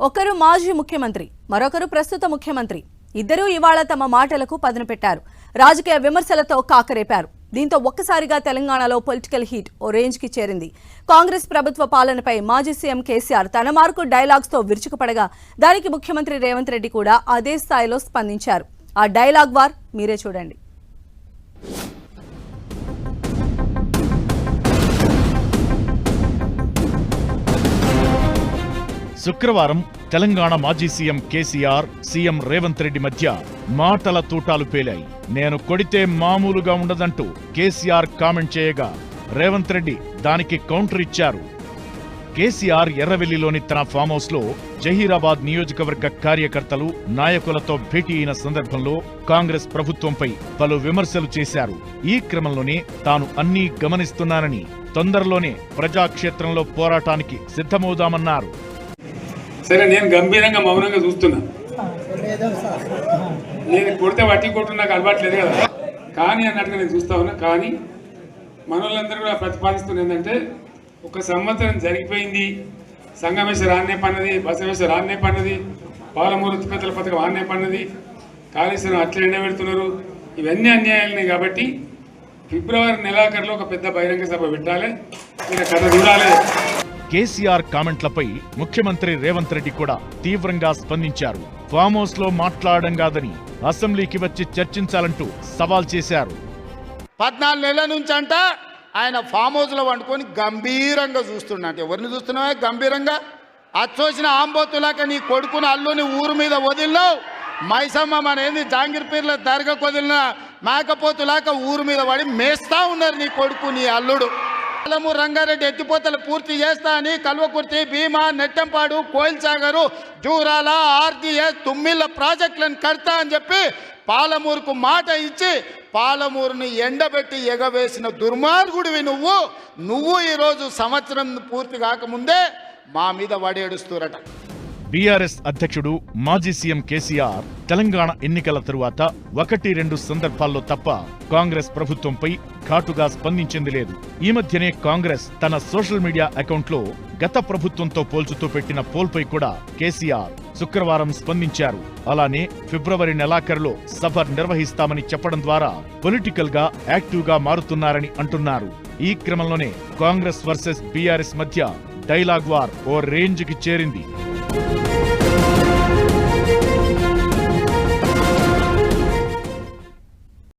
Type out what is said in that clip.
ఒకరు మాజీ ముఖ్యమంత్రి, మరొకరు ప్రస్తుత ముఖ్యమంత్రి. ఇద్దరూ ఇవాళ తమ మాటలకు పదును పెట్టారు. రాజకీయ విమర్శలతో కాకరేపారు. దీంతో ఒక్కసారిగా తెలంగాణలో పొలిటికల్ హీట్ ఓ రేంజ్ కి చేరింది. కాంగ్రెస్ ప్రభుత్వ పాలనపై మాజీ సీఎం కేసీఆర్ తన మార్కు డైలాగ్స్ తో విరుచుకుపడగా దానికి ముఖ్యమంత్రి రేవంత్ రెడ్డి కూడా అదే స్థాయిలో స్పందించారు. ఆ డైలాగ్ వార్ మీరే చూడండి. శుక్రవారం తెలంగాణ మాజీ సీఎం కేసీఆర్, సీఎం రేవంత్ రెడ్డి మధ్య మాటల తూటాలు పేలాయి. నేను కొడితే మామూలుగా ఉండదంటూ కేసీఆర్ కామెంట్ చేయగా రేవంత్ రెడ్డి దానికి కౌంటర్ ఇచ్చారు. కేసీఆర్ ఎర్రవెల్లిలోని తన ఫామ్ హౌస్ లో జహీరాబాద్ నియోజకవర్గ కార్యకర్తలు, నాయకులతో భేటీ అయిన సందర్భంలో కాంగ్రెస్ ప్రభుత్వంపై పలు విమర్శలు చేశారు. ఈ క్రమంలోనే తాను అన్నీ గమనిస్తున్నానని, తొందరలోనే ప్రజాక్షేత్రంలో పోరాటానికి సిద్ధమవుదామన్నారు. సరే, నేను గంభీరంగా మౌనంగా చూస్తున్నా. నేను కొడితే వట్టి కొట్టు నాకు అలవాట్లేదు కదా, కానీ అన్నట్టుగా నేను చూస్తా ఉన్నా. కానీ మనోళ్ళందరూ కూడా ప్రతిపాదిస్తున్న ఏంటంటే, ఒక సంవత్సరం జరిగిపోయింది, సంగమేశ్వర ఆన్నే పన్నది, బసవేశ్వర ఆన్నే పన్నది, పాలమూరు ఉత్పత్తుల పథకం ఆన్నే పన్నది, కాళేశ్వరం అట్లా ఎండబెడుతున్నారు, ఇవన్నీ అన్యాయాలని. కాబట్టి ఫిబ్రవరి నెలాఖరులో ఒక పెద్ద బహిరంగ సభ పెట్టాలి, మీరు కథ చూడాలి. కేసీఆర్ కామెంట్లపై ముఖ్యమంత్రి రేవంత్ రెడ్డి కూడా తీవ్రంగా స్పందించారు. ఫామ్ హౌస్ లో మాట్లాడడం కాదని అసెంబ్లీకి వచ్చి చర్చించాలంటూ సవాల్ చేశారు. 14 నెలల నుంచి అంట ఆయన ఫామ్ హౌస్ లో వండుకొని గంభీరంగా చూస్తున్నా. ఎవరిని చూస్తున్నావా గంభీరంగా? అచ్చోసిన ఆంబోతులాక నీ కొడుకుని అల్లుని ఊరు మీద వదిలినావు. మైసమ్మ మన ఏంది జాంగీర్పీర్ల దర్గాకు వదిలిన మేకపోతులాక ఊరు మీద పడి మేస్తా ఉన్నారు నీ కొడుకు, నీ అల్లుడు. పాలమూరు రంగారెడ్డి ఎత్తిపోతలు పూర్తి చేస్తా అని కల్వకుర్తి, భీమా, నెట్టంపాడు, కోయిల్సాగరు, జూరాల, ఆర్జీఎస్, తుమ్మిళ్ళ ప్రాజెక్టులను కడతా అని చెప్పి పాలమూరుకు మాట ఇచ్చి పాలమూరుని ఎండబెట్టి ఎగవేసిన దుర్మార్గుడివి నువ్వు ఈరోజు సంవత్సరం పూర్తి కాకముందే మా మీద వడేడుస్తురట. బీఆర్ఎస్ అధ్యక్షుడు మాజీ సీఎం కేసీఆర్ తెలంగాణ ఎన్నికల తరువాత 1-2 సందర్భాల్లో తప్ప కాంగ్రెస్ ప్రభుత్వంపై ఘాటుగా స్పందించింది లేదు. ఈ మధ్యనే కాంగ్రెస్ తన సోషల్ మీడియా అకౌంట్లో గత ప్రభుత్వంతో పోల్చుతూ పెట్టిన పోల్పై కూడా కేసీఆర్ శుక్రవారం స్పందించారు. అలానే ఫిబ్రవరి నెలాఖరులో సభ నిర్వహిస్తామని చెప్పడం ద్వారా పొలిటికల్ గా యాక్టివ్ గా మారుతున్నారని అంటున్నారు. ఈ క్రమంలోనే కాంగ్రెస్ వర్సెస్ బీఆర్ఎస్ మధ్య డైలాగ్ వార్ ఓ రేంజ్ కి చేరింది.